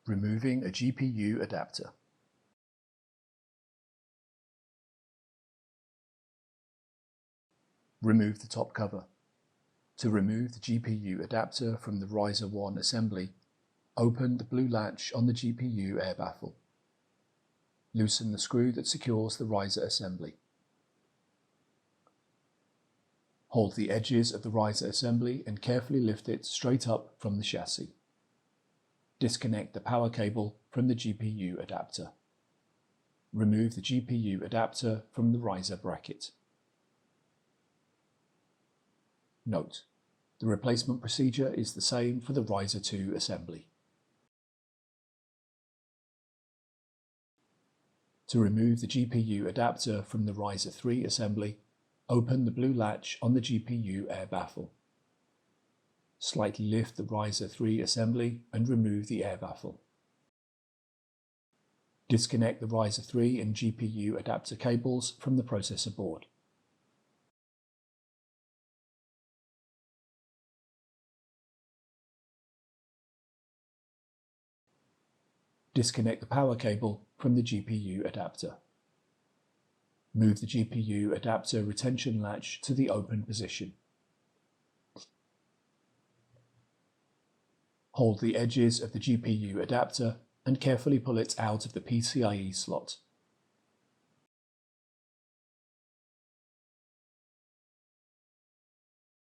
Removing a GPU adapter. Remove the top cover. To remove the GPU adapter from the Riser 1 assembly, open the blue latch on the GPU air baffle. Loosen the screw that secures the riser assembly. Hold the edges of the riser assembly and carefully lift it straight up from the chassis. Disconnect the power cable from the GPU adapter. Remove the GPU adapter from the riser bracket. Note: the replacement procedure is the same for the Riser 2 assembly. To remove the GPU adapter from the Riser 3 assembly, open the blue latch on the GPU air baffle. Slightly lift the Riser 3 assembly and remove the air baffle. Disconnect the Riser 3 and GPU adapter cables from the processor board. Disconnect the power cable from the GPU adapter. Move the GPU adapter retention latch to the open position. Hold the edges of the GPU adapter and carefully pull it out of the PCIe slot.